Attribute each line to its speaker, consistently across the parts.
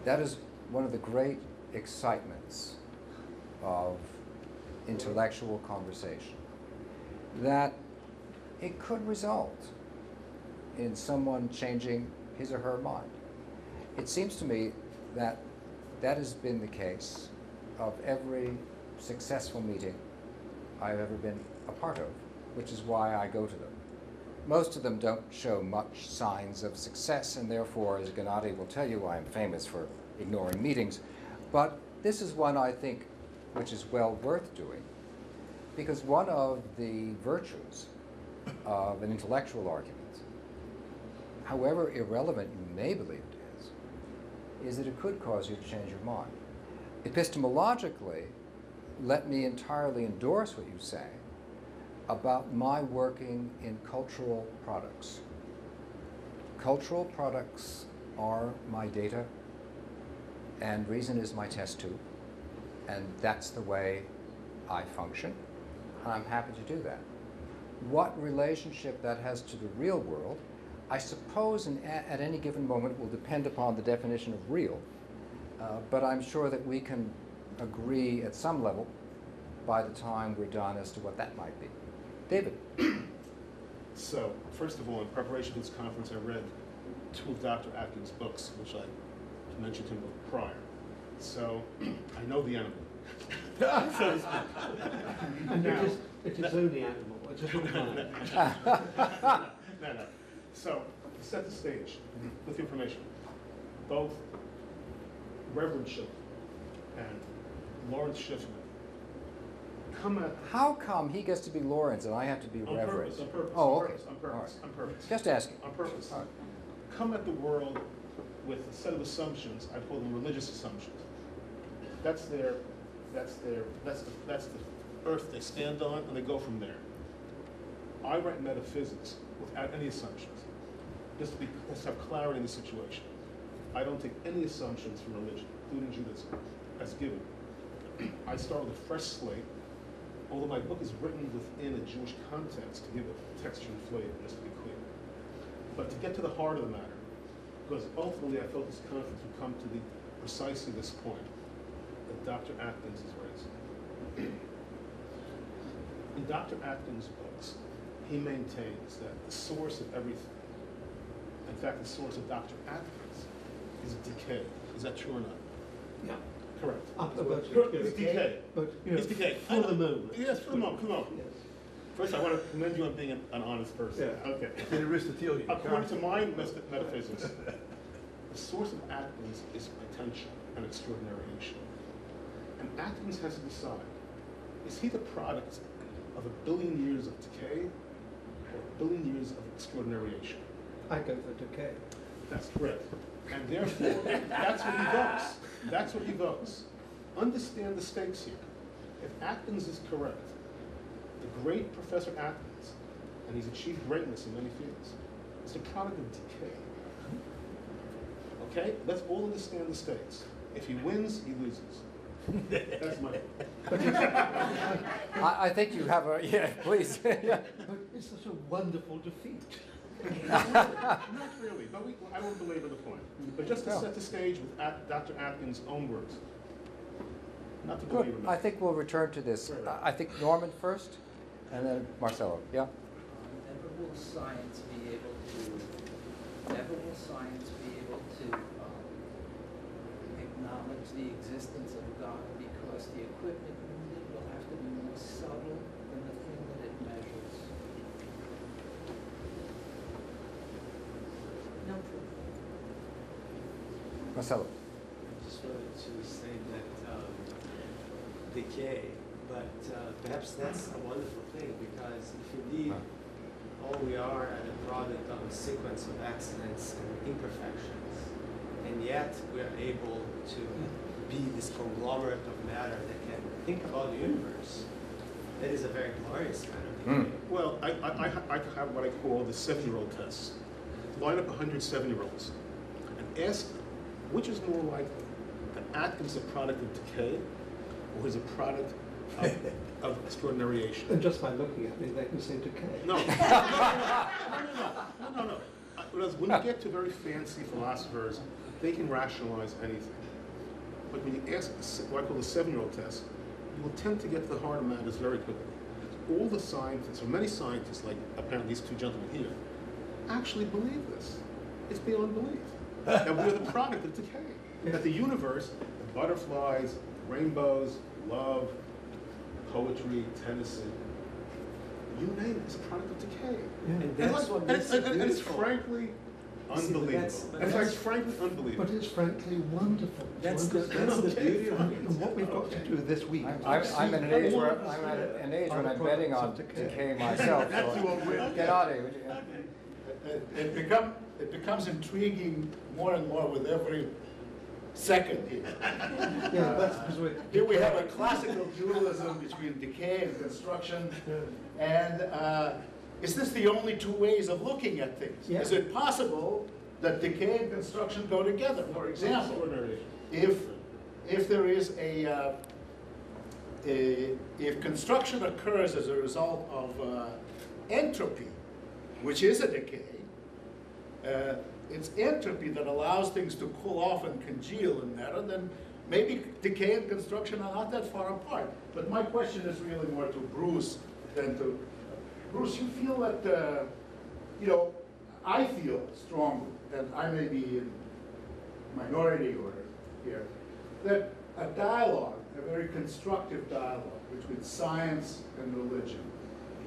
Speaker 1: That is one of the great excitements of intellectual conversation, that it could result in someone changing his or her mind. It seems to me that that has been the case of every successful meeting I've ever been a part of, which is why I go to them. Most of them don't show much signs of success, and therefore, as Gennady will tell you, I'm famous for ignoring meetings. But this is one, I think, which is well worth doing, because one of the virtues of an intellectual argument, however irrelevant you may believe it is that it could cause you to change your mind. Epistemologically, let me entirely endorse what you say about my working in cultural products. Cultural products are my data, and reason is my test tube, and that's the way I function, and I'm happy to do that. What relationship that has to the real world, I suppose at any given moment will depend upon the definition of real, but I'm sure that we can agree at some level by the time we're done as to what that might be. David.
Speaker 2: So, first of all, in preparation for this conference, I read 2 of Dr. Atkins' books, which I mentioned to him prior. So, I know the animal.
Speaker 3: And it is only animal. It is
Speaker 2: No. So, to set the stage with information, both Reverend Chilton and Lawrence Schiffman come at...
Speaker 1: How come he gets to be Lawrence and I have to be Reverend?
Speaker 2: On purpose.
Speaker 1: Oh, okay.
Speaker 2: On purpose.
Speaker 1: Just asking.
Speaker 2: On purpose.
Speaker 1: All right.
Speaker 2: Come at the world with a set of assumptions. I call them religious assumptions. That's the earth they stand on, and they go from there. I write metaphysics without any assumptions, just to have clarity in the situation. I don't take any assumptions from religion, including Judaism, as given. I start with a fresh slate, although my book is written within a Jewish context to give it texture and flavor, just to be clear. But to get to the heart of the matter, because ultimately I felt this conference would come to precisely this point that Dr. Atkins is raising. In Dr. Atkins' books, he maintains that the source of everything, in fact, the source of Dr. Atkins, is decay. Is that true or not?
Speaker 3: Yeah.
Speaker 2: Correct.
Speaker 3: It's
Speaker 2: decay.
Speaker 3: But,
Speaker 2: it's decay.
Speaker 3: For the moment.
Speaker 2: Yes, for the moment. Come on.
Speaker 3: Yes.
Speaker 2: First, I want to commend you on being an honest person.
Speaker 3: Yeah.
Speaker 2: Okay.
Speaker 4: In Aristotelian.
Speaker 2: According to my metaphysics, the source of Atkins is potential and extraordinariation. And Atkins has to decide, is he the product of 1 billion years of decay or 1 billion years of extraordinariation?
Speaker 3: I go for decay.
Speaker 2: That's correct. And therefore, that's what he votes. That's what he votes. Understand the stakes here. If Atkins is correct, the great Professor Atkins, and he's achieved greatness in many fields, is the product of decay. Okay? Let's all understand the stakes. If he wins, he loses. That's my...
Speaker 1: I think you have a... Yeah, please.
Speaker 3: But it's such a wonderful defeat.
Speaker 2: Not really, but I won't belabor the point. But just to set the stage with Dr. Atkins' own words. Not to belabor
Speaker 1: Good.
Speaker 2: me.
Speaker 1: I think we'll return to this. I think Norman first, and then Marcelo. Yeah?
Speaker 5: Never will science be able to acknowledge the existence of God, because the equipment needed will have to be more subtle than the thing that it measures. No proof.
Speaker 1: Marcelo.
Speaker 6: I just wanted to say that decay, but perhaps that's a wonderful thing, because if indeed all we are are the product of a sequence of accidents and imperfections, and yet we are able to be this conglomerate of matter that can think about the universe, that is a very glorious kind of decay.
Speaker 2: Well, I have what I call the 7-year-old test. Line up 100 7-year-olds and ask them, which is more likely, that Atkins is a product of decay, or is a product of extraordinariation?
Speaker 3: And just by looking at me, they can say decay.
Speaker 2: No. No. Because when you get to very fancy philosophers, they can rationalize anything. But when you ask what I call the 7-year-old test, you will tend to get to the heart of matters very quickly. All the scientists, or many scientists, like apparently these two gentlemen here, actually believe this. It's beyond belief. That we're the product of decay. That the universe, the butterflies, rainbows, love, poetry, Tennyson, you name it, it's a product of decay.
Speaker 6: And that's what makes it
Speaker 2: and it's
Speaker 6: beautiful.
Speaker 2: frankly unbelievable. It's frankly unbelievable.
Speaker 3: But it's frankly wonderful.
Speaker 6: That's the beauty of it.
Speaker 3: And what we've got to do this week.
Speaker 1: I'm at an age where when I'm betting on decay myself. So get out of here.
Speaker 4: It becomes intriguing more and more with every second here.
Speaker 3: Yeah, that's because we're.
Speaker 4: Here we have a classical dualism between decay and construction. And is this the only two ways of looking at things?
Speaker 3: Yeah.
Speaker 4: Is it possible that decay and construction go together? For example, if there is if construction occurs as a result of entropy, which is a decay, it's entropy that allows things to cool off and congeal in matter, then maybe decay and construction are not that far apart. But my question is really more to Bruce than to... Bruce, you feel that, I feel strongly, and I may be in minority order here, that a dialogue, a very constructive dialogue between science and religion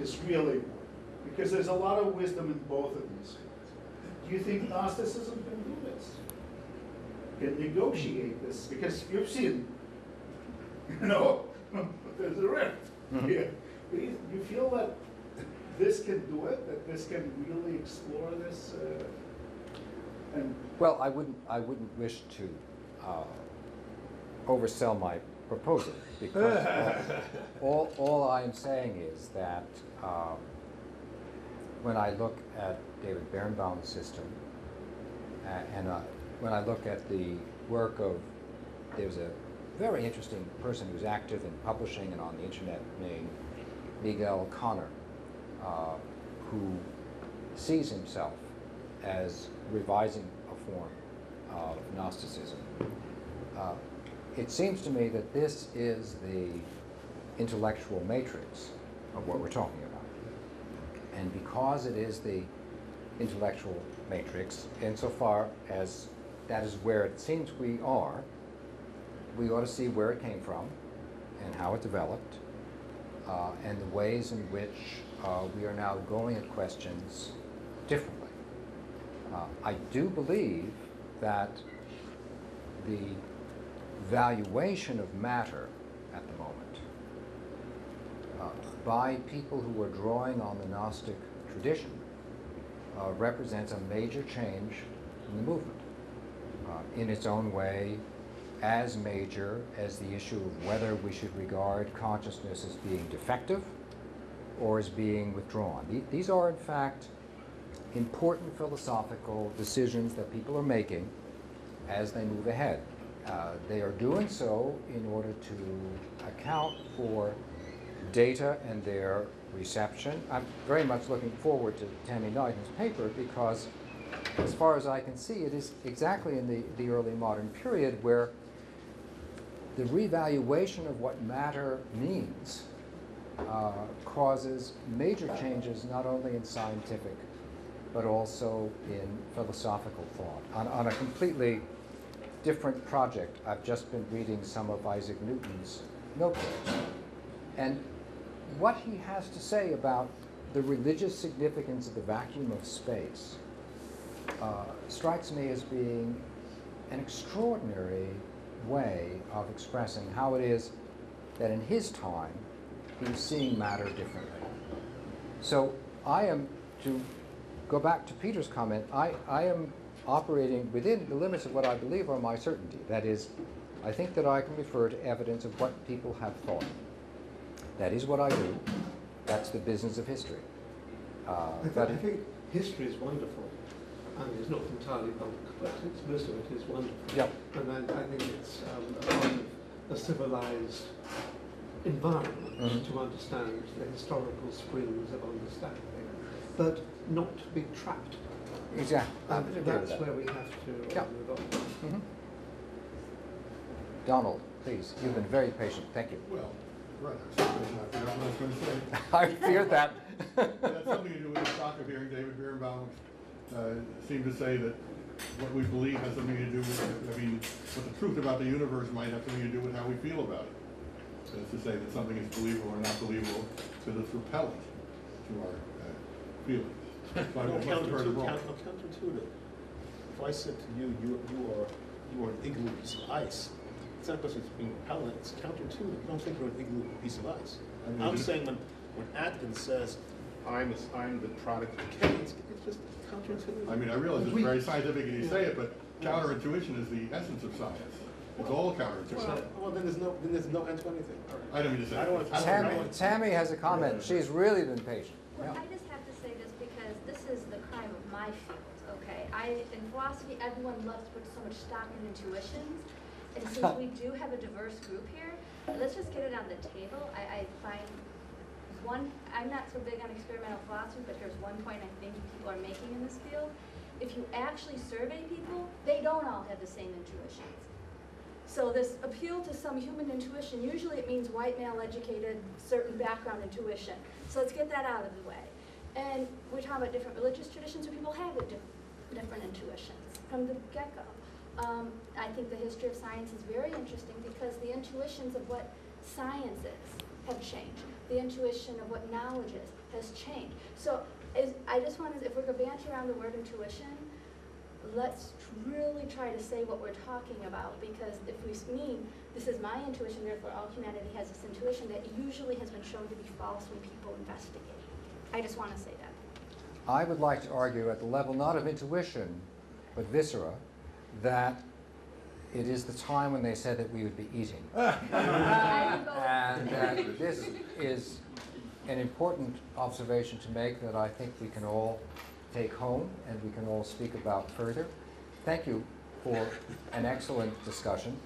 Speaker 4: is really important, because there's a lot of wisdom in both of these things. Do you think Gnosticism can do this? Can negotiate this? Because you've seen, there's a rift here. Do you feel that this can do it? That this can really explore this?
Speaker 1: Well, I wouldn't wish to oversell my proposal, because all I'm saying is that when I look at David Birnbaum's system, and when I look at the work of, there's a very interesting person who's active in publishing and on the internet named Miguel Conner, who sees himself as revising a form of Gnosticism. It seems to me that this is the intellectual matrix of what we're talking about. And because it is the intellectual matrix, insofar as that is where it seems we ought to see where it came from and how it developed, and the ways in which we are now going at questions differently. I do believe that the valuation of matter at the moment by people who are drawing on the Gnostic tradition represents a major change in the movement, in its own way, as major as the issue of whether we should regard consciousness as being defective or as being withdrawn. These are, in fact, important philosophical decisions that people are making as they move ahead. They are doing so in order to account for data and their reception. I'm very much looking forward to Tammy Knighton's paper, because as far as I can see, it is exactly in the early modern period where the revaluation of what matter means causes major changes not only in scientific but also in philosophical thought. On a completely different project, I've just been reading some of Isaac Newton's notebooks, and what he has to say about the religious significance of the vacuum of space strikes me as being an extraordinary way of expressing how it is that in his time he was seeing matter differently. So I am, to go back to Peter's comment, I am operating within the limits of what I believe are my certainty. That is, I think that I can refer to evidence of what people have thought. That is what I do. That's the business of history.
Speaker 3: I think history is wonderful. I mean, it's not entirely bulk, but most of it is wonderful.
Speaker 1: Yep.
Speaker 3: And I think it's a part of a civilized environment to understand the historical springs of understanding, but not to be trapped
Speaker 1: exactly. I would
Speaker 3: And
Speaker 1: agree with
Speaker 3: that's
Speaker 1: that.
Speaker 3: where we have to
Speaker 1: Yeah.
Speaker 3: move on.
Speaker 1: Mhm. Donald, please, you've been very patient, thank you.
Speaker 7: Well, right, I forgot what I was going to say.
Speaker 1: I feared that.
Speaker 7: It had something to do with the soccer hearing. David Birnbaum seemed to say that what we believe has something to do with, I mean, what the truth about the universe might have something to do with how we feel about it. That is to say that something is believable or not believable, because it's repellent to our feelings. So I must have heard it wrong.
Speaker 2: Counterintuitive. If I said to you, you are an igloo piece of ice, it's not because it's being repellent, it's counterintuitive. You don't think you're an igloo piece of ice. I'm saying when Atkins says, I'm the product of decay, it's just counterintuitive.
Speaker 7: I mean, I realize it's very scientific and you say it, but counterintuition is the essence of science. It's all counterintuition.
Speaker 2: Well, then there's no end to anything.
Speaker 7: I don't mean to say.
Speaker 2: I don't want to.
Speaker 1: Tammy has a comment. She's really been patient.
Speaker 8: Well,
Speaker 1: Yeah.
Speaker 8: I just have to say this because this is the crime of my field, okay? In philosophy, everyone loves to put so much stock in intuitions. And since we do have a diverse group here, let's just get it on the table. I find I'm not so big on experimental philosophy, but here's one point I think people are making in this field. If you actually survey people, they don't all have the same intuitions. So this appeal to some human intuition, usually it means white male educated, certain background intuition. So let's get that out of the way. And we're talking about different religious traditions where people have different intuitions from the get-go. I think the history of science is very interesting because the intuitions of what science is have changed. The intuition of what knowledge is has changed. So I just wanted, if we're going to banter around the word intuition, let's really try to say what we're talking about, because if we mean this is my intuition, therefore all humanity has this intuition, that usually has been shown to be false when people investigate. I just want to say that.
Speaker 1: I would like to argue at the level not of intuition, but viscera, that it is the time when they said that we would be eating. And that this is an important observation to make that I think we can all take home and we can all speak about further. Thank you for an excellent discussion.